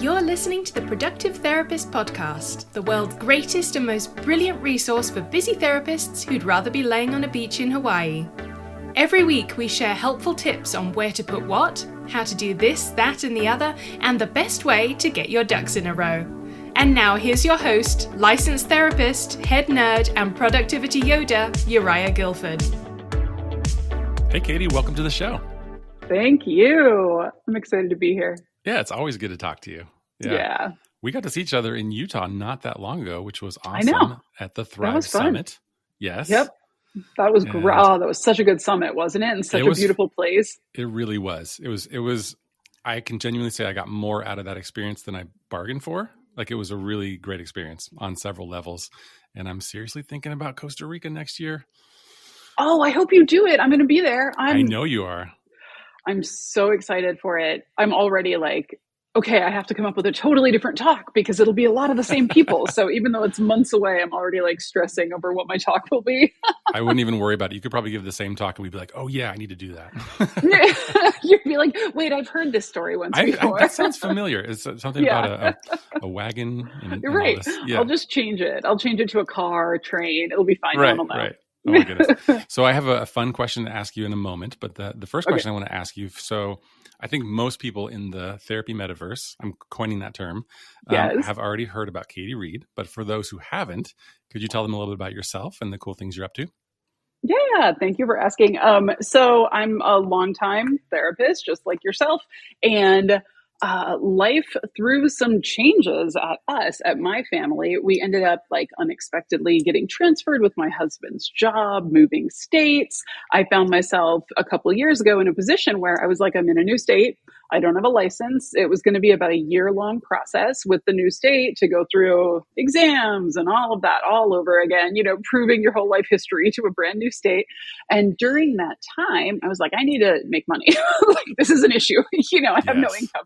You're listening to the Productive Therapist Podcast, the world's greatest and most brilliant resource for busy therapists who'd rather be laying on a beach in Hawaii. Every week we share helpful tips on where to put what, how to do this, that and the other, and the best way to get your ducks in a row. And now here's your host, licensed therapist, head nerd, and productivity Yoda, Uriah Guilford. Hey Katie, welcome to the show. Thank you. I'm excited to be here. Yeah, it's always good to talk to you. Yeah. We got to see each other in Utah not that long ago, which was awesome. I know. At the Thrive was fun. Summit. Yes. Yep. That was great. Oh, that was such a good summit, wasn't it? And such a beautiful place. It really was. It was, I can genuinely say I got more out of that experience than I bargained for. Like, it was a really great experience on several levels. And I'm seriously thinking about Costa Rica next year. Oh, I hope you do it. I'm going to be there. I know you are. I'm so excited for it. I'm already like, okay, I have to come up with a totally different talk because it'll be a lot of the same people. So even though it's months away, I'm already like stressing over what my talk will be. I wouldn't even worry about it. You could probably give the same talk and we'd be like, oh yeah, I need to do that. You'd be like, wait, I've heard this story once before. That sounds familiar. It's something about a wagon. You're right. Yeah. I'll just change it. I'll change it to a car, train. It'll be fine. Right, no. right. Oh my goodness. So I have a fun question to ask you in a moment, but the first question I want to ask you, so I think most people in the therapy metaverse, I'm coining that term, have already heard about Katie Reed, but for those who haven't, could you tell them a little bit about yourself and the cool things you're up to? Yeah, thank you for asking. So I'm a longtime therapist, just like yourself, and life threw some changes at my family. We ended up like unexpectedly getting transferred with my husband's job, moving states. I found myself a couple of years ago in a position where I was like, I'm in a new state. I don't have a license. It was going to be about a year-long process with the new state to go through exams and all of that all over again, proving your whole life history to a brand new state. And during that time, I was like, I need to make money. Like, this is an issue. I have no income.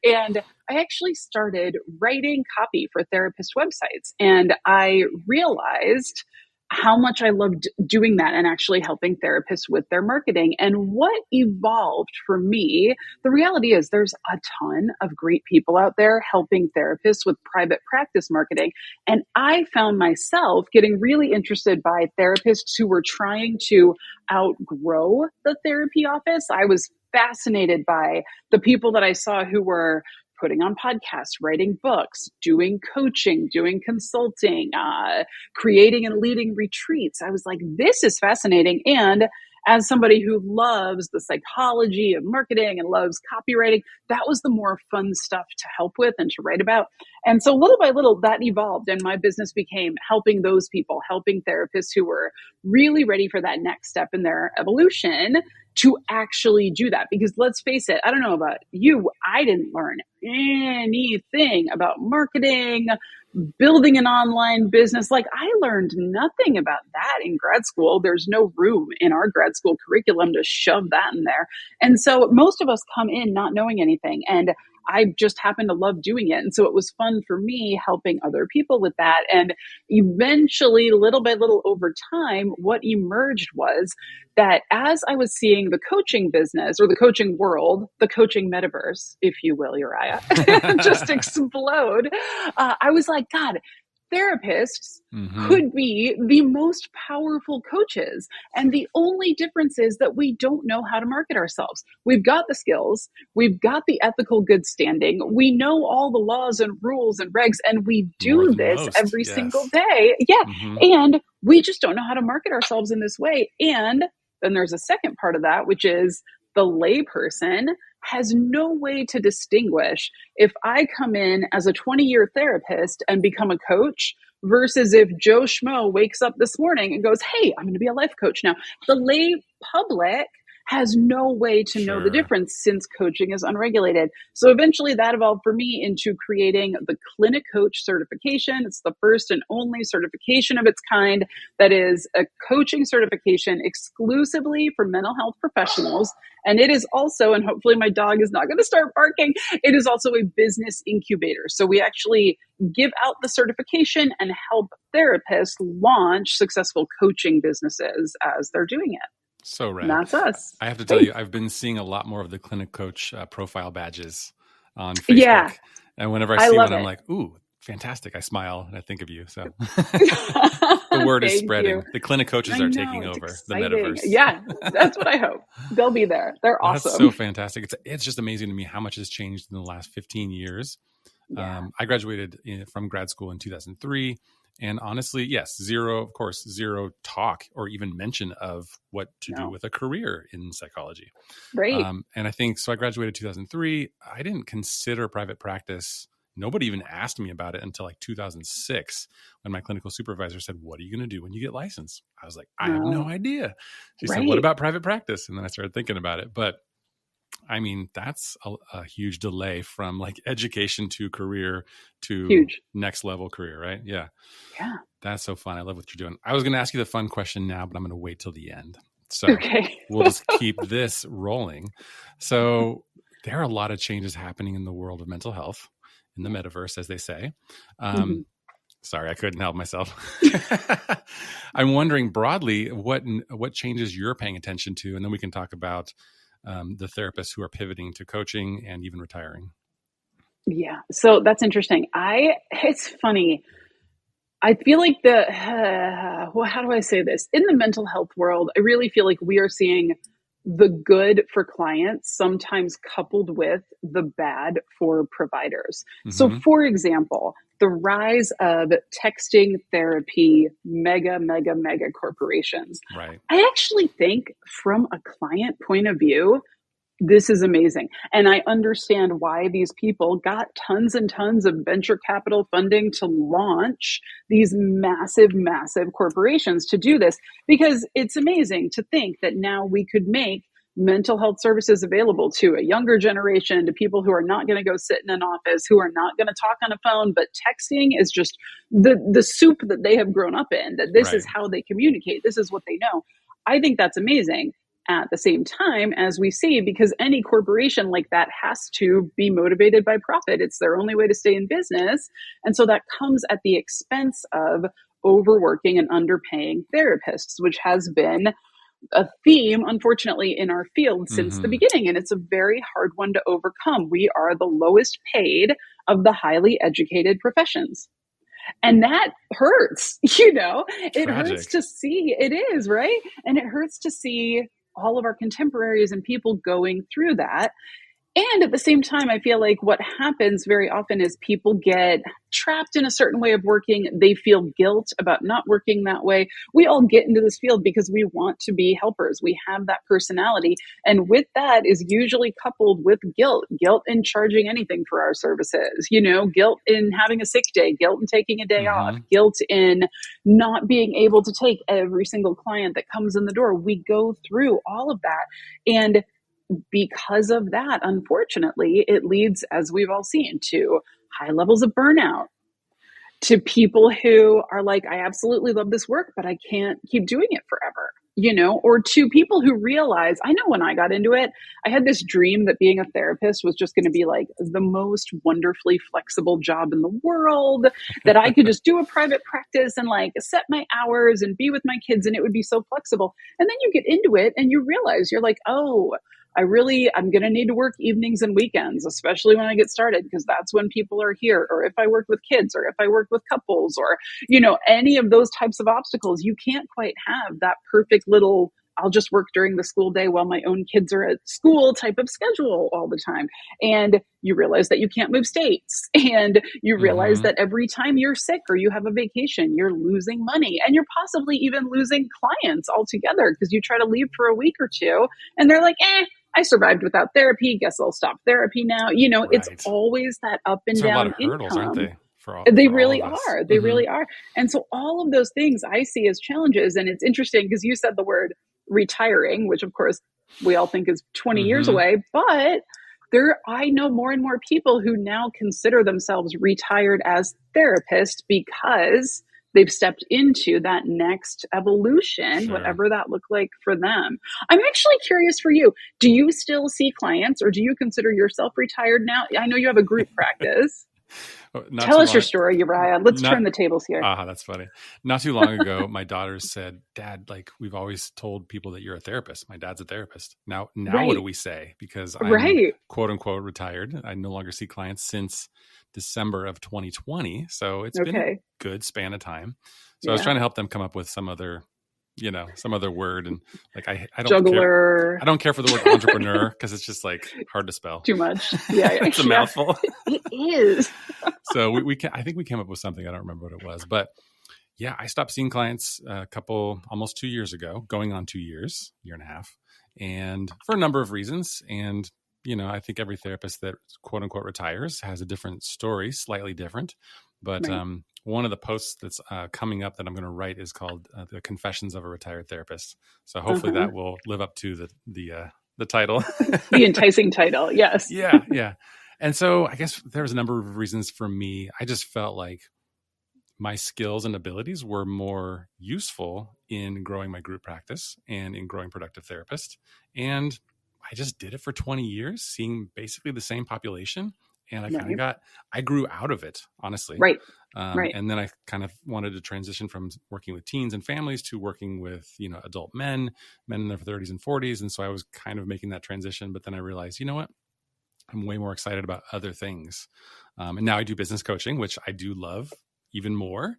And I actually started writing copy for therapist websites. And I realized how much I loved doing that and actually helping therapists with their marketing. And what evolved for me, the reality is there's a ton of great people out there helping therapists with private practice marketing. And I found myself getting really interested by therapists who were trying to outgrow the therapy office. I was fascinated by the people that I saw who were putting on podcasts, writing books, doing coaching, doing consulting, creating and leading retreats. I was like, this is fascinating. And as somebody who loves the psychology of marketing and loves copywriting, that was the more fun stuff to help with and to write about. And so little by little, that evolved. And my business became helping those people, helping therapists who were really ready for that next step in their evolution to actually do that. Because let's face it, I don't know about you, I didn't learn anything about marketing, building an online business. Like, I learned nothing about that in grad school. There's no room in our grad school curriculum to shove that in there. And so most of us come in not knowing anything. And I just happen to love doing it. And so it was fun for me helping other people with that. And eventually, little by little over time, what emerged was that as I was seeing the coaching business or the coaching world, the coaching metaverse, if you will, Uriah, just explode, I was like, God, therapists could be the most powerful coaches. And the only difference is that we don't know how to market ourselves. We've got the skills. We've got the ethical good standing. We know all the laws and rules and regs, and we do this every single day. Yeah. And we just don't know how to market ourselves in this way. And then there's a second part of that, which is the layperson has no way to distinguish if I come in as a 20-year therapist and become a coach versus if Joe Schmo wakes up this morning and goes, hey, I'm going to be a life coach now. The lay public has no way to know the difference since coaching is unregulated. So eventually that evolved for me into creating the Clinic Coach certification. It's the first and only certification of its kind that is a coaching certification exclusively for mental health professionals. And it is also, and hopefully my dog is not going to start barking, it is also a business incubator. So we actually give out the certification and help therapists launch successful coaching businesses as they're doing it. So rad. And that's us. I have to tell you, I've been seeing a lot more of the Clinic Coach profile badges on Facebook. Yeah. And whenever I see one, I'm like, ooh, fantastic. I smile and I think of you. So the word is spreading. The clinic coaches are taking over the metaverse. Yeah, that's what I hope. They'll be there. They're awesome. That's so fantastic. It's just amazing to me how much has changed in the last 15 years. Yeah. I graduated from grad school in 2003. And honestly, yes, zero talk or even mention of what to do with a career in psychology. Right. And I think, so I graduated 2003. I didn't consider private practice. Nobody even asked me about it until like 2006 when my clinical supervisor said, what are you going to do when you get licensed? I was like, I have no idea. She said, what about private practice? And then I started thinking about it. But I mean, that's a huge delay from like education to career to next level career, right? Yeah. Yeah. That's so fun. I love what you're doing. I was going to ask you the fun question now, but I'm going to wait till the end. So we'll just keep this rolling. So there are a lot of changes happening in the world of mental health, in the metaverse, as they say. Sorry, I couldn't help myself. I'm wondering broadly what changes you're paying attention to, and then we can talk about the therapists who are pivoting to coaching and even retiring. Yeah. So that's interesting. It's funny. I feel like how do I say this? In the mental health world, I really feel like we are seeing the good for clients sometimes coupled with the bad for providers. So for example, the rise of texting therapy, mega corporations. Right. I actually think from a client point of view, this is amazing. And I understand why these people got tons and tons of venture capital funding to launch these massive corporations to do this, because it's amazing to think that now we could make mental health services available to a younger generation, to people who are not going to go sit in an office, who are not going to talk on a phone, but texting is just the soup that they have grown up in, that this is how they communicate. This is what they know. I think that's amazing. At the same time, as we see, because any corporation like that has to be motivated by profit. It's their only way to stay in business. And so that comes at the expense of overworking and underpaying therapists, which has been a theme, unfortunately, in our field since the beginning. And it's a very hard one to overcome. We are the lowest paid of the highly educated professions. And that hurts, it hurts to see. It is, right? And it hurts to see all of our contemporaries and people going through that. And at the same time, I feel like what happens very often is people get trapped in a certain way of working. They feel guilt about not working that way. We all get into this field because we want to be helpers. We have that personality. And with that is usually coupled with guilt in charging anything for our services, guilt in having a sick day, guilt in taking a day off, guilt in not being able to take every single client that comes in the door. We go through all of that. And because of that, unfortunately, it leads, as we've all seen, to high levels of burnout, to people who are like, I absolutely love this work, but I can't keep doing it forever, or to people who realize, I know when I got into it, I had this dream that being a therapist was just going to be like the most wonderfully flexible job in the world, that I could just do a private practice and like set my hours and be with my kids, and it would be so flexible. And then you get into it and you realize you're like, oh, I'm going to need to work evenings and weekends, especially when I get started, because that's when people are here. Or if I work with kids, or if I work with couples, or, any of those types of obstacles, you can't quite have that perfect little, I'll just work during the school day while my own kids are at school type of schedule all the time. And you realize that you can't move states. And you realize that every time you're sick or you have a vacation, you're losing money, and you're possibly even losing clients altogether because you try to leave for a week or two and they're like, I survived without therapy. Guess I'll stop therapy now. It's always that up and down a lot of hurdles, income. aren't they? They really are. They really are. And so all of those things I see as challenges. And it's interesting because you said the word retiring, which of course we all think is 20 years away, but I know more and more people who now consider themselves retired as therapists because they've stepped into that next evolution, whatever that looked like for them. I'm actually curious for you. Do you still see clients, or do you consider yourself retired now? I know you have a group practice. Tell us your story, Uriah. Let's turn the tables here. That's funny. Not too long ago, my daughters said, Dad, like, we've always told people that you're a therapist. My dad's a therapist. Now what do we say? Because I'm quote unquote retired. I no longer see clients since December of 2020. So it's been a good span of time. So I was trying to help them come up with some other word. And like, I don't Juggler. I don't care for the word entrepreneur because it's just like hard to spell. Too much. Yeah. It's a mouthful. It is. So I think we came up with something. I don't remember what it was, but yeah, I stopped seeing clients almost 2 years ago, going on 2 years, year and a half, and for a number of reasons. And, I think every therapist that quote unquote retires has a different story, slightly different. But one of the posts that's coming up that I'm going to write is called The Confessions of a Retired Therapist. So hopefully that will live up to the title. The enticing title. Yes. Yeah. And so I guess there was a number of reasons for me. I just felt like my skills and abilities were more useful in growing my group practice and in growing productive therapist. And I just did it for 20 years, seeing basically the same population. And I grew out of it, honestly. Right. And then I kind of wanted to transition from working with teens and families to working with, adult men in their 30s and 40s. And so I was kind of making that transition. But then I realized, you know what? I'm way more excited about other things. And now I do business coaching, which I do love even more.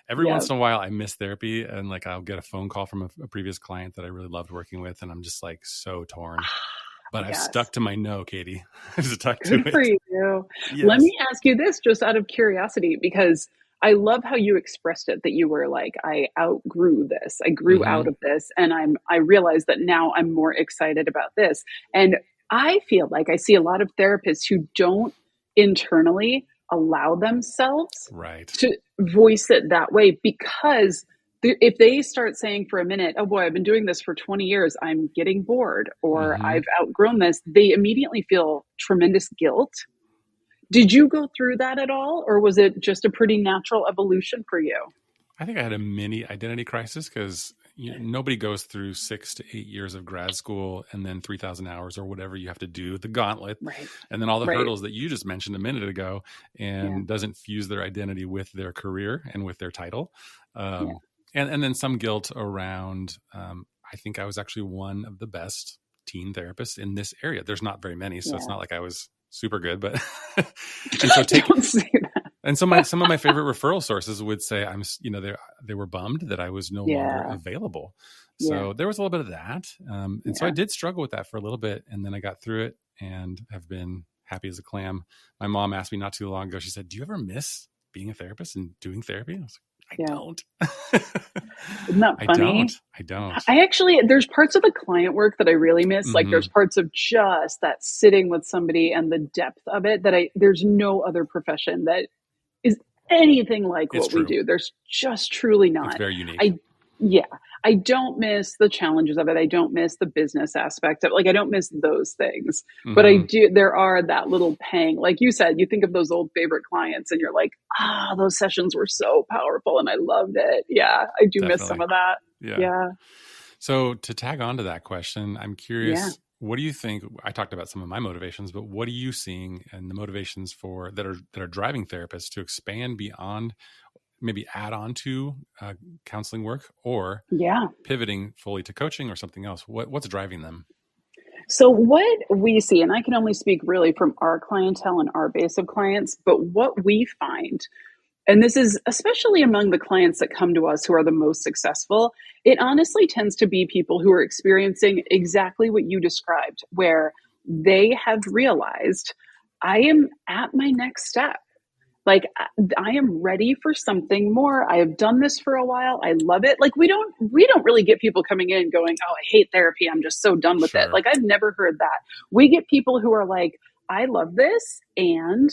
Every once in a while I miss therapy, and like I'll get a phone call from a previous client that I really loved working with, and I'm just like so torn. But I've stuck to my no, Katie. I've stuck to it. Good for you. Yes. Let me ask you this just out of curiosity, because I love how you expressed it, that you were like, I outgrew this. I grew out of this, and I realized that now I'm more excited about this. And I feel like I see a lot of therapists who don't internally allow themselves to voice it that way, because if they start saying for a minute, oh boy, I've been doing this for 20 years, I'm getting bored, or I've outgrown this, they immediately feel tremendous guilt. Did you go through that at all? Or was it just a pretty natural evolution for you? I think I had a mini identity crisis because nobody goes through 6 to 8 years of grad school and then 3,000 hours or whatever you have to do, the gauntlet, and then all the hurdles that you just mentioned a minute ago, and doesn't fuse their identity with their career and with their title. And then some guilt around, I think I was actually one of the best teen therapists in this area. There's not very many, so it's not like I was super good, but and so don't say that. And some of my favorite referral sources would say they were bummed that I was no longer available. So there was a little bit of that. And so I did struggle with that for a little bit, and then I got through it and have been happy as a clam. My mom asked me not too long ago, she said, do you ever miss being a therapist and doing therapy? I was like, I don't. Isn't that funny? I don't. I actually, there's parts of the client work that I really miss. Like there's parts of just that sitting with somebody and the depth of it that there's no other profession that is anything like what we do. There's just truly not. It's very unique. I don't miss the challenges of it. I don't miss the business aspect of it. Like, I don't miss those things, but I do. There are that little pang. Like you said, you think of those old favorite clients and you're like, those sessions were so powerful and I loved it. Yeah. I do miss some of that. Yeah. So to tag on to that question, I'm curious, what do you think? I talked about some of my motivations, but what are you seeing and the motivations that are driving therapists to expand beyond, maybe add on to counseling work, or pivoting fully to coaching or something else? What's driving them? So what we see, and I can only speak really from our clientele and our base of clients, but what we find, and this is especially among the clients that come to us who are the most successful, it honestly tends to be people who are experiencing exactly what you described, where they have realized, I am at my next step. Like, I am ready for something more. I have done this for a while. I love it. Like, we don't really get people coming in going, oh, I hate therapy. I'm just so done with it. Like, I've never heard that. We get people who are like, I love this and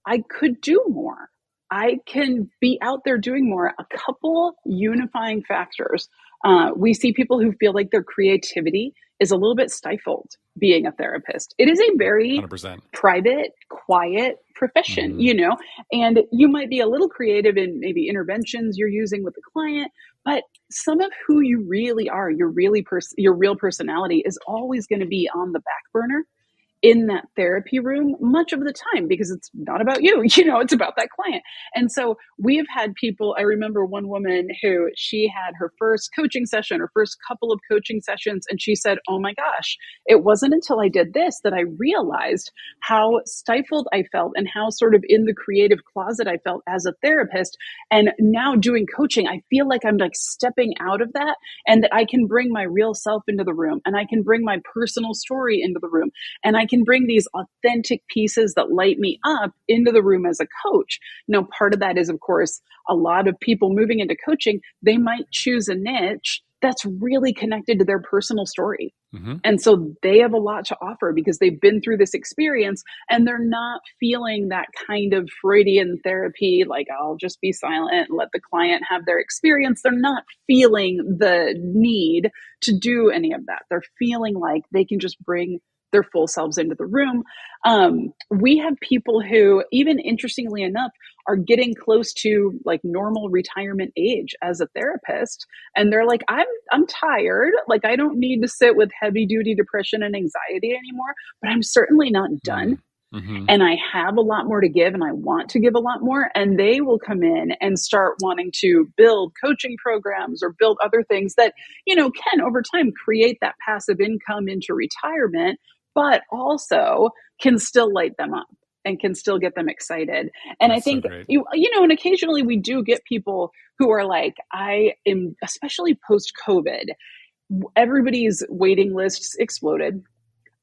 I could do more. I can be out there doing more. A couple unifying factors. We see people who feel like their creativity is a little bit stifled being a therapist. It is a very 100%. Private, quiet profession, and you might be a little creative in maybe interventions you're using with the client, but some of who you really are, your real personality is always going to be on the back burner. in that therapy room much of the time, because it's not about you, it's about that client. And so we've had people, I remember one woman who, she had her first coaching session, her first couple of coaching sessions, and she said, oh my gosh, it wasn't until I did this that I realized how stifled I felt and how sort of in the creative closet I felt as a therapist. And now doing coaching, I feel like I'm like stepping out of that, and that I can bring my real self into the room, and I can bring my personal story into the room, and I can bring these authentic pieces that light me up into the room as a coach. Now, part of that is, of course, a lot of people moving into coaching, they might choose a niche that's really connected to their personal story. Mm-hmm. And so they have a lot to offer because they've been through this experience, and they're not feeling that kind of Freudian therapy, like I'll just be silent and let the client have their experience. They're not feeling the need to do any of that. They're feeling like they can just bring their full selves into the room. We have people who, even interestingly enough, are getting close to like normal retirement age as a therapist. And they're like, I'm tired. Like, I don't need to sit with heavy duty depression and anxiety anymore, but I'm certainly not done. Mm-hmm. And I have a lot more to give, and I want to give a lot more. And they will come in and start wanting to build coaching programs or build other things that, can over time create that passive income into retirement, but also can still light them up and can still get them excited. And that's, I think, so and occasionally we do get people who are like, I am, especially post-COVID, everybody's waiting lists exploded.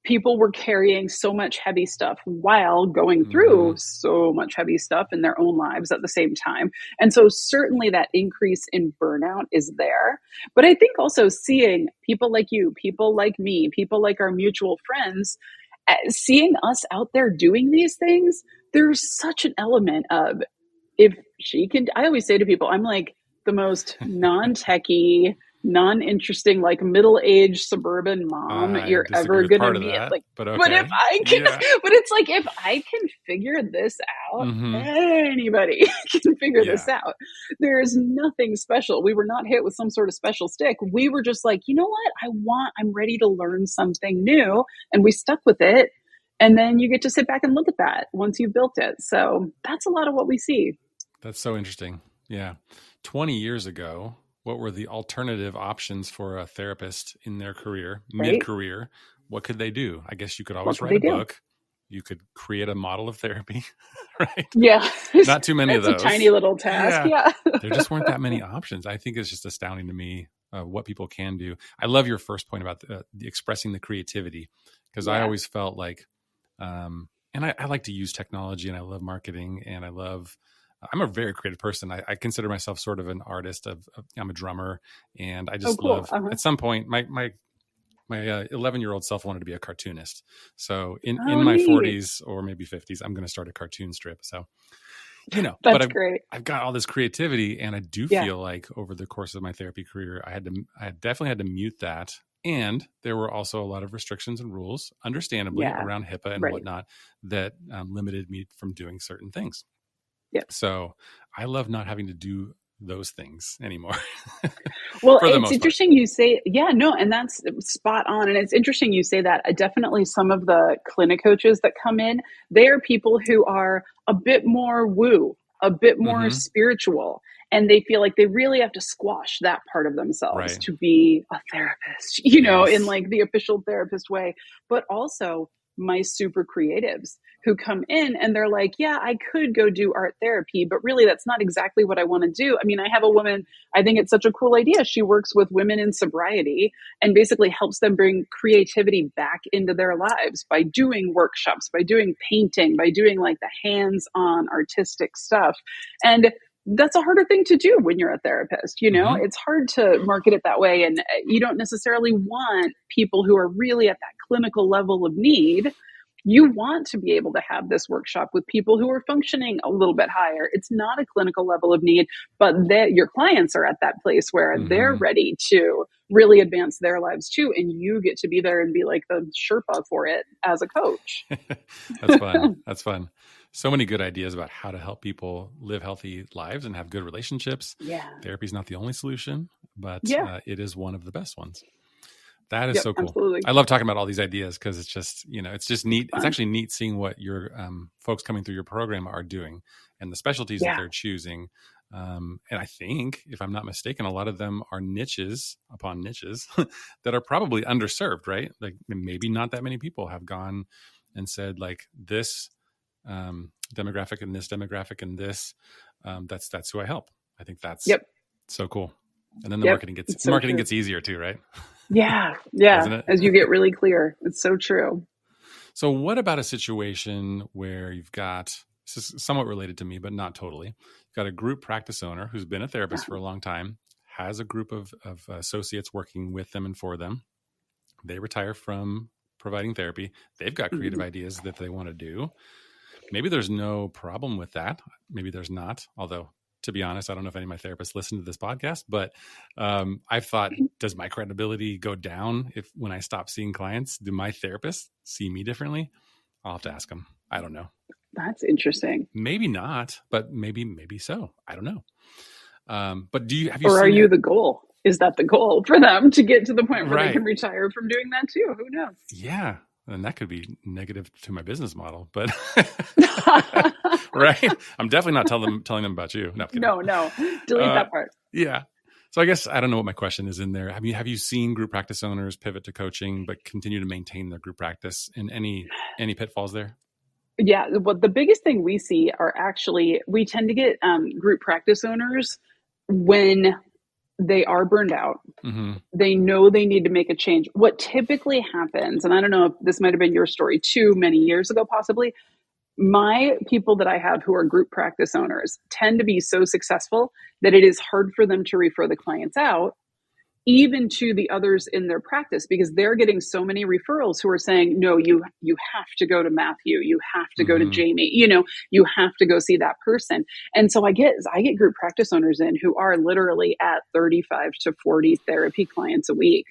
People were carrying so much heavy stuff while going through so much heavy stuff in their own lives at the same time. And so certainly that increase in burnout is there. But I think also seeing people like you, people like me, people like our mutual friends, seeing us out there doing these things, there's such an element of, if she can, I always say to people, I'm like the most non-techie, non-interesting, like middle-aged suburban mom you're ever gonna meet. Like, but if I can, but it's like, if I can figure this out, anybody can figure this out. There's nothing special. We were not hit with some sort of special stick. We were just like, you know what? I'm ready to learn something new, and we stuck with it. And then you get to sit back and look at that once you've built it. So that's a lot of what we see. That's so interesting. Yeah. 20 years ago, what were the alternative options for a therapist in their career, mid-career? What could they do? I guess you could always write a book. You could create a model of therapy, right? Yeah. Not too many of those. It's a tiny little task. Yeah. There just weren't that many options. I think it's just astounding to me what people can do. I love your first point about the expressing the creativity, because I always felt like, and I like to use technology, and I love marketing, and I'm a very creative person. I consider myself sort of an artist. I'm a drummer, and I just love. At some point, my 11-year-old self wanted to be a cartoonist. So in my 40s or maybe 50s, I'm going to start a cartoon strip. So, that's great. I've got all this creativity, and I do feel like over the course of my therapy career, I definitely had to mute that. And there were also a lot of restrictions and rules, understandably, around HIPAA and whatnot, that limited me from doing certain things. Yeah. So I love not having to do those things anymore. Well, it's interesting you say, and that's spot on. And it's interesting you say that. Definitely some of the clinic coaches that come in, they are people who are a bit more woo, a bit more spiritual. And they feel like they really have to squash that part of themselves to be a therapist, in like the official therapist way. But also my super creatives who come in and they're like, I could go do art therapy, but really that's not exactly what I want to do. I mean, I have a woman, I think it's such a cool idea. She works with women in sobriety and basically helps them bring creativity back into their lives by doing workshops, by doing painting, by doing like the hands-on artistic stuff. And that's a harder thing to do when you're a therapist. It's hard to market it that way. And you don't necessarily want people who are really at that clinical level of need. You want to be able to have this workshop with people who are functioning a little bit higher. It's not a clinical level of need, but your clients are at that place where they're ready to really advance their lives too. And you get to be there and be like the Sherpa for it as a coach. That's fun. That's fun. So many good ideas about how to help people live healthy lives and have good relationships. Yeah. Therapy is not the only solution, but it is one of the best ones. That is so cool. Absolutely. I love talking about all these ideas because it's just, it's just neat. It's actually neat seeing what your folks coming through your program are doing and the specialties that they're choosing. And I think, if I'm not mistaken, a lot of them are niches upon niches that are probably underserved, right? Like maybe not that many people have gone and said like this demographic and this demographic and this, that's who I help. I think that's so cool. And then the marketing gets easier too, right? Yeah. As you get really clear. It's so true. So what about a situation where you've got, this is somewhat related to me, but not totally. You've got a group practice owner who's been a therapist for a long time, has a group of associates working with them and for them. They retire from providing therapy. They've got creative ideas that they want to do. Maybe there's no problem with that. Maybe there's not, although to be honest, I don't know if any of my therapists listen to this podcast, but I've thought, does my credibility go down when I stop seeing clients? Do my therapists see me differently? I'll have to ask them. I don't know. That's interesting. Maybe not, but maybe so. I don't know. But are you the goal? Is that the goal for them to get to the point where they can retire from doing that too? Who knows? Yeah. And that could be negative to my business model, but right. I'm definitely not telling them about you. No, delete that part. Yeah. So I guess I don't know what my question is in there. Have you seen group practice owners pivot to coaching, but continue to maintain their group practice, and any pitfalls there? Yeah. Well, the biggest thing we see are actually, we tend to get group practice owners when they are burned out. Mm-hmm. They know they need to make a change. What typically happens, and I don't know if this might have been your story too many years ago, possibly, my people that I have who are group practice owners tend to be so successful that it is hard for them to refer the clients out, even to the others in their practice, because they're getting so many referrals who are saying, no, you have to go to Matthew, you have to go to Jamie, you have to go see that person. And so I get group practice owners in who are literally at 35 to 40 therapy clients a week.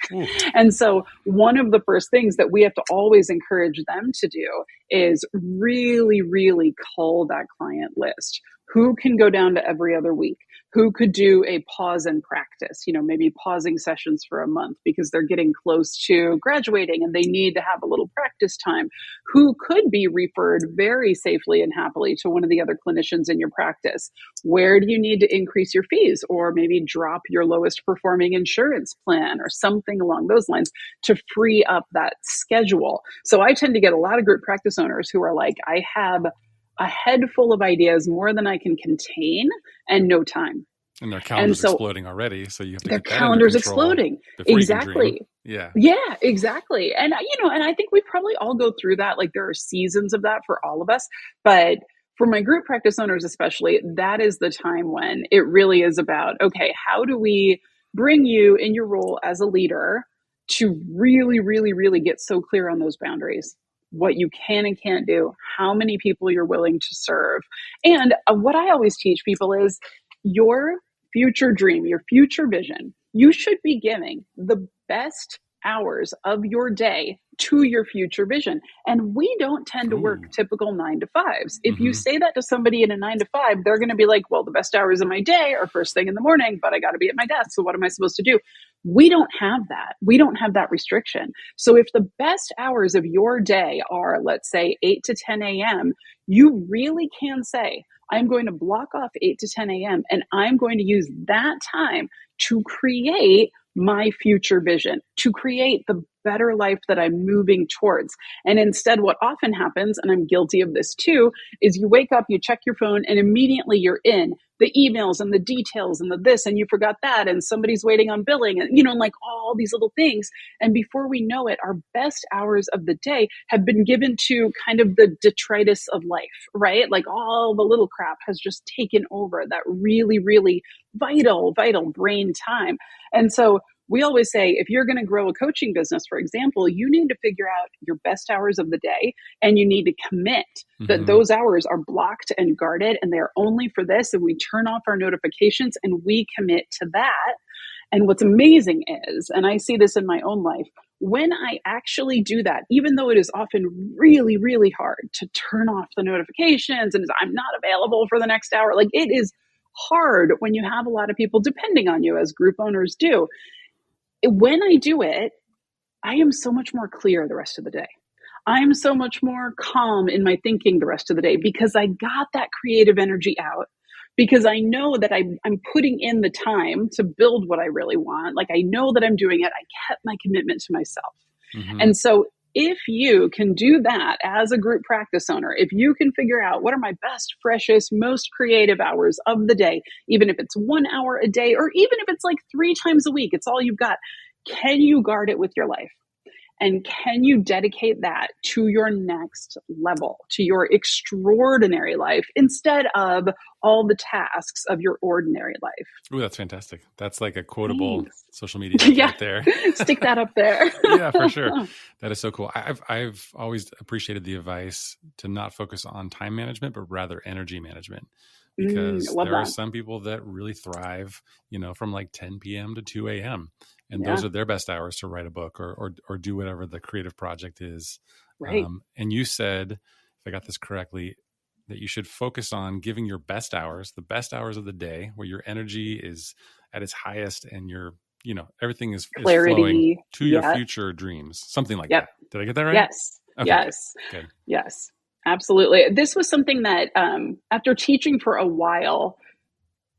And so one of the first things that we have to always encourage them to do is really, really cull that client list. Who can go down to every other week? Who could do a pause and practice, maybe pausing sessions for a month because they're getting close to graduating and they need to have a little practice time? Who could be referred very safely and happily to one of the other clinicians in your practice? Where do you need to increase your fees or maybe drop your lowest performing insurance plan or something along those lines to free up that schedule? So I tend to get a lot of group practice owners who are like, I have a head full of ideas, more than I can contain, and no time. And their calendar's exploding already, so you have to their get that calendar's under control exploding. Exactly. Yeah, exactly. And and I think we probably all go through that. Like there are seasons of that for all of us, but for my group practice owners especially, that is the time when it really is about, okay, how do we bring you in your role as a leader to really, really, really get so clear on those boundaries? What you can and can't do, how many people you're willing to serve. And what I always teach people is your future dream, your future vision, you should be giving the best hours of your day to your future vision. And we don't tend to work typical 9 to 5s. If you say that to somebody in a 9 to 5, they're going to be like, well, the best hours of my day are first thing in the morning, but I got to be at my desk. So what am I supposed to do? We don't have that. We don't have that restriction. So if the best hours of your day are, let's say, 8 to 10 a.m., you really can say, I'm going to block off 8 to 10 a.m. and I'm going to use that time to create my future vision, to create the better life that I'm moving towards. And instead, what often happens, and I'm guilty of this too, is you wake up, you check your phone, and immediately you're in the emails and the details and the this, and you forgot that, and somebody's waiting on billing, and like all these little things. And before we know it, our best hours of the day have been given to kind of the detritus of life, right? Like all the little crap has just taken over that really, really vital brain time. And so we always say, if you're going to grow a coaching business, for example, you need to figure out your best hours of the day, and you need to commit that those hours are blocked and guarded, and they're only for this. And we turn off our notifications and we commit to that. And what's amazing is, and I see this in my own life, when I actually do that, even though it is often really, really hard to turn off the notifications and I'm not available for the next hour, like it is hard when you have a lot of people depending on you, as group owners do. When I do it, I am so much more clear the rest of the day. I'm so much more calm in my thinking the rest of the day because I got that creative energy out, because I know that I'm putting in the time to build what I really want. Like, I know that I'm doing it. I kept my commitment to myself. Mm-hmm. And so if you can do that as a group practice owner, if you can figure out what are my best, freshest, most creative hours of the day, even if it's 1 hour a day, or even if it's like 3 times a week, it's all you've got. Can you guard it with your life? And can you dedicate that to your next level, to your extraordinary life, instead of all the tasks of your ordinary life? Ooh, that's fantastic. That's like a quotable Thanks. social media tip right there. Stick that up there. Yeah, for sure. That is so cool. I've always appreciated the advice to not focus on time management, but rather energy management. Because there are some people that really thrive, from like 10 p.m. to 2 a.m. And those are their best hours to write a book or do whatever the creative project is. Right. And you said, if I got this correctly, that you should focus on giving your best hours, the best hours of the day, where your energy is at its highest and everything is flowing to your future dreams, something like that. Did I get that right? Yes. Okay, yes. Good. Yes. Absolutely. This was something that after teaching for a while,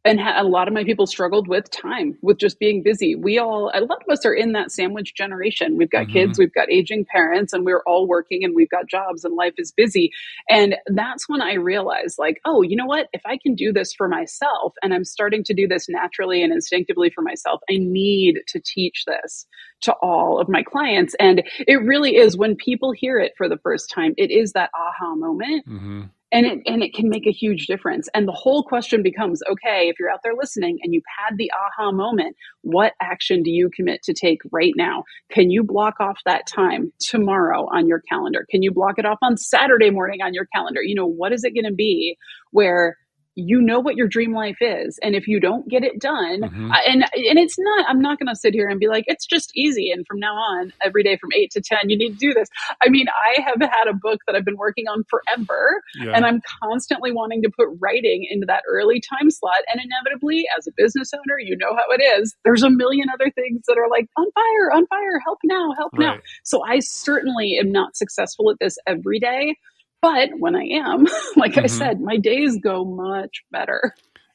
and a lot of my people struggled with time, with just being busy. A lot of us are in that sandwich generation. We've got kids, we've got aging parents, and we're all working and we've got jobs and life is busy. And that's when I realized, like, oh, you know what? If I can do this for myself, and I'm starting to do this naturally and instinctively for myself, I need to teach this to all of my clients. And it really is, when people hear it for the first time, it is that aha moment. Mm-hmm. And it can make a huge difference. And the whole question becomes, okay, if you're out there listening and you've had the aha moment, what action do you commit to take right now? Can you block off that time tomorrow on your calendar? Can you block it off on Saturday morning on your calendar? What is it going to be where you know what your dream life is? And if you don't get it done, and it's not, I'm not going to sit here and be like, it's just easy, and from now on, every day from 8 to 10, you need to do this. I mean, I have had a book that I've been working on forever, and I'm constantly wanting to put writing into that early time slot. And inevitably, as a business owner, you know how it is. There's a million other things that are like, on fire, help now. So I certainly am not successful at this every day. But when I am, like I said, my days go much better.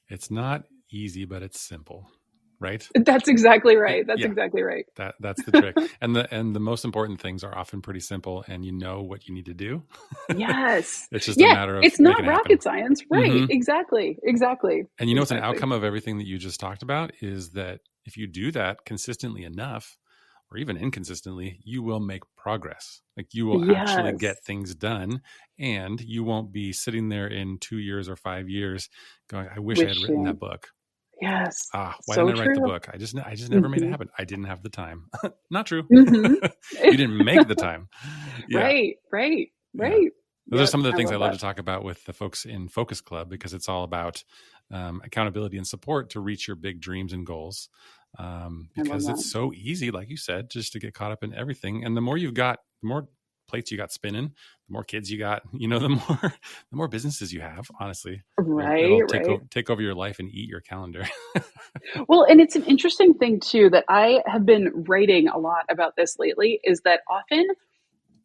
It's not easy, but it's simple, right? That's exactly right. Exactly right. That's the trick. And the most important things are often pretty simple, and you know what you need to do. Yes. It's just a matter of it's not rocket science. Right. Exactly. And it's an outcome of everything that you just talked about is that if you do that consistently enough, or even inconsistently, you will make progress. Like, you will actually get things done, and you won't be sitting there in 2 years or 5 years going, I wish I had written that book. Yes. Why didn't I write the book? I just never made it happen. I didn't have the time. Not true. You didn't make the time. Right. Yeah. Those are some of the things I love to talk about with the folks in Focus Club, because it's all about accountability and support to reach your big dreams and goals. Because it's so easy, like you said, just to get caught up in everything. And the more you've got, the more plates you got spinning, the more kids you got, the more businesses you have, honestly. It'll take over your life and eat your calendar. Well, and it's an interesting thing too, that I have been writing a lot about this lately, is that often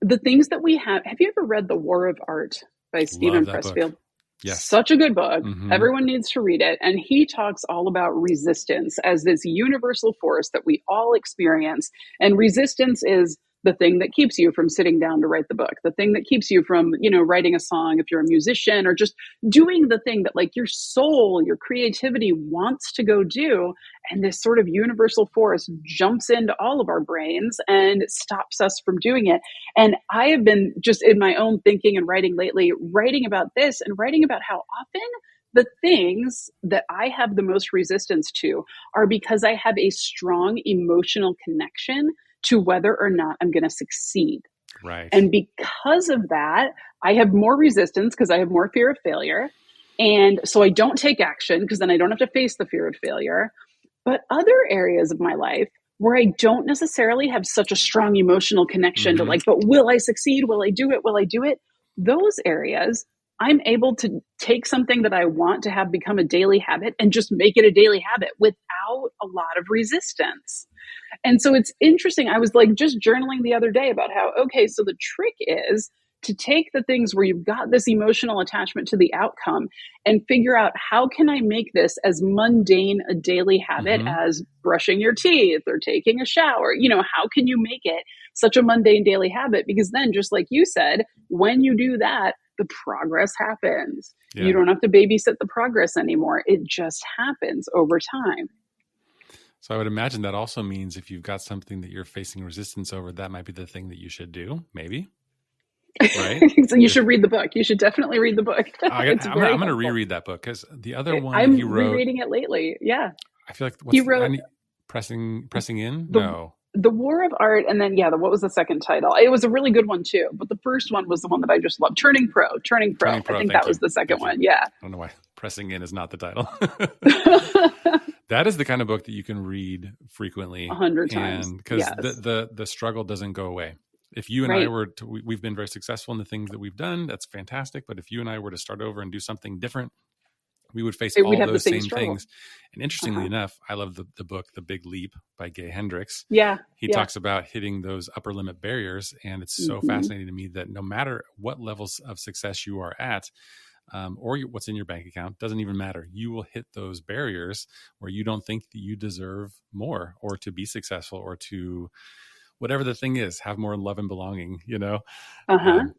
the things that we have you ever read The War of Art by Stephen Pressfield? Yes. Such a good book. Everyone needs to read it. And he talks all about resistance as this universal force that we all experience. And resistance is the thing that keeps you from sitting down to write the book, the thing that keeps you from, writing a song if you're a musician, or just doing the thing that, like, your soul, your creativity wants to go do. And this sort of universal force jumps into all of our brains and stops us from doing it. And I have been just in my own thinking and writing lately, writing about this and writing about how often the things that I have the most resistance to are because I have a strong emotional connection to whether or not I'm going to succeed. Right. And because of that, I have more resistance because I have more fear of failure. And so I don't take action because then I don't have to face the fear of failure. But other areas of my life where I don't necessarily have such a strong emotional connection to, like, but will I succeed? Will I do it? Will I do it? Those areas, I'm able to take something that I want to have become a daily habit and just make it a daily habit without a lot of resistance. And so it's interesting. I was like just journaling the other day about how, okay, so the trick is to take the things where you've got this emotional attachment to the outcome and figure out, how can I make this as mundane a daily habit as brushing your teeth or taking a shower? How can you make it such a mundane daily habit? Because then, just like you said, when you do that, the progress happens. Yeah. You don't have to babysit the progress anymore. It just happens over time. So I would imagine that also means if you've got something that you're facing resistance over, that might be the thing that you should do, maybe. Right? So you should read the book. You should definitely read the book. I'm going to reread that book, because the other one I'm he wrote, rereading it lately. Yeah. I feel like he wrote pressing in. The War of Art, and then what was the second title? It was a really good one too, but the first one was the one that I just loved. Turning Pro. I think that was the second one. Yeah. I don't know why pressing in is not the title. That is the kind of book that you can read frequently 100 times, because the struggle doesn't go away. If you and I were to, we've been very successful in the things that we've done, that's fantastic. But if you and I were to start over and do something different, we would face all those same things. And interestingly enough, I love the book, The Big Leap by Gay Hendricks. Yeah. He talks about hitting those upper limit barriers. And it's so fascinating to me that no matter what levels of success you are at, or what's in your bank account, doesn't even matter. You will hit those barriers where you don't think that you deserve more, or to be successful, or to whatever the thing is, have more love and belonging,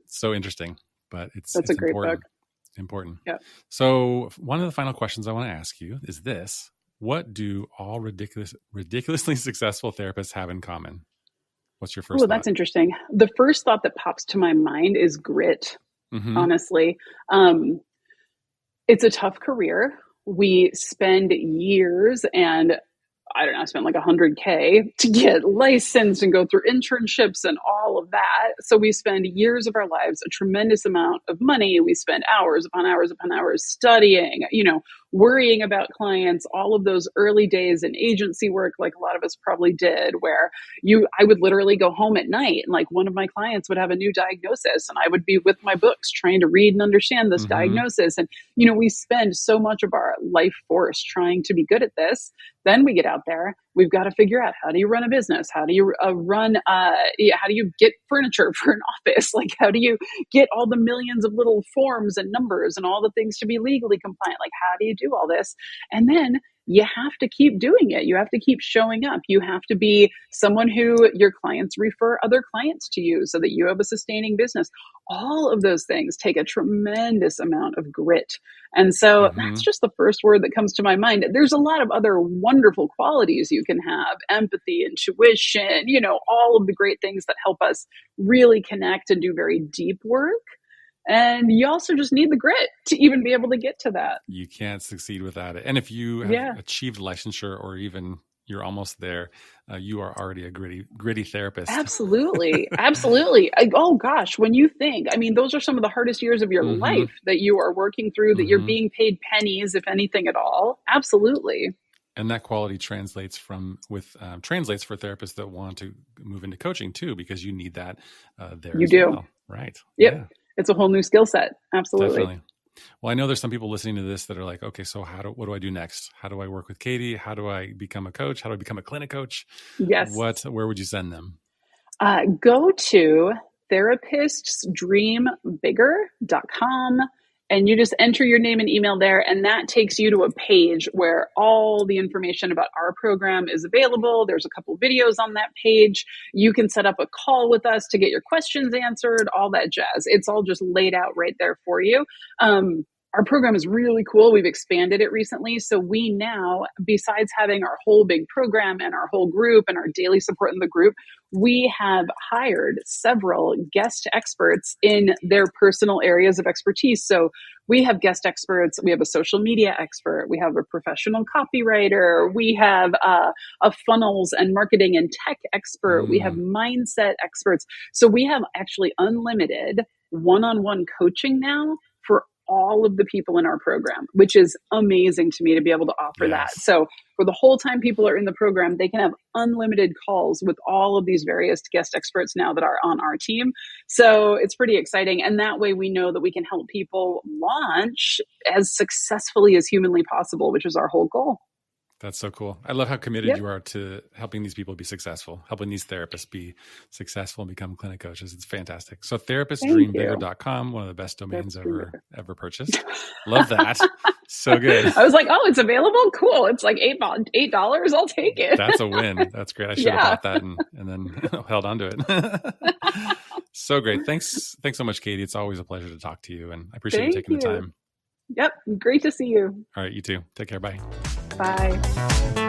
so interesting, but it's a great important. book. Important. Yeah. So one of the final questions I want to ask you is this: what do all ridiculously successful therapists have in common? What's your first thought? That's interesting. The first thought that pops to my mind is grit. Honestly, it's a tough career. We spend years, and I don't know, I spent like $100K to get licensed and go through internships and all of that. So we spend years of our lives, a tremendous amount of money. We spend hours upon hours upon hours studying, worrying about clients, all of those early days in agency work, like a lot of us probably did, where I would literally go home at night and like one of my clients would have a new diagnosis and I would be with my books trying to read and understand this diagnosis. And, we spend so much of our life force trying to be good at this. Then we get out there, we've got to figure out, how do you run a business? How do you how do you get furniture for an office? Like, how do you get all the millions of little forms and numbers and all the things to be legally compliant? Like, how do you do all this? And then you have to keep doing it. You have to keep showing up. You have to be someone who your clients refer other clients to you so that you have a sustaining business. All of those things take a tremendous amount of grit. And so that's just the first word that comes to my mind. There's a lot of other wonderful qualities you can have: empathy, intuition, all of the great things that help us really connect and do very deep work. And you also just need the grit to even be able to get to that. You can't succeed without it. And if you have achieved licensure, or even you're almost there, you are already a gritty therapist. Absolutely. Absolutely. Oh gosh, when you think, those are some of the hardest years of your life that you are working through, that you're being paid pennies, if anything at all. Absolutely. And that quality translates for therapists that want to move into coaching too, because you need that there. You do. Well. Right. Yep. Yeah. It's a whole new skill set. Absolutely. Definitely. Well, I know there's some people listening to this that are like, okay, so what do I do next? How do I work with Katie? How do I become a coach? How do I become a clinic coach? Yes. Where would you send them? Go to therapistsdreambigger.com. And you just enter your name and email there, and that takes you to a page where all the information about our program is available. There's a couple videos on that page. You can set up a call with us to get your questions answered, all that jazz. It's all just laid out right there for you. Our program is really cool. We've expanded it recently. So we now, besides having our whole big program and our whole group and our daily support in the group, we have hired several guest experts in their personal areas of expertise. So we have guest experts. We have a social media expert. We have a professional copywriter. We have a funnels and marketing and tech expert. We have mindset experts. So we have actually unlimited one-on-one coaching now for all of the people in our program, which is amazing to me to be able to offer that. So for the whole time people are in the program, they can have unlimited calls with all of these various guest experts now that are on our team. So it's pretty exciting. And that way we know that we can help people launch as successfully as humanly possible, which is our whole goal. That's so cool. I love how committed you are to helping these people be successful, helping these therapists be successful and become clinic coaches. It's fantastic. So therapistdreambigger.com, one of the best domains ever purchased. Love that. So good. I was like, oh, it's available? Cool. It's like $8. I'll take it. That's a win. That's great. I should have bought that and then held on to it. So great. Thanks so much, Katie. It's always a pleasure to talk to you, and I appreciate you taking the time. Yep. Great to see you. All right. You too. Take care. Bye. Bye.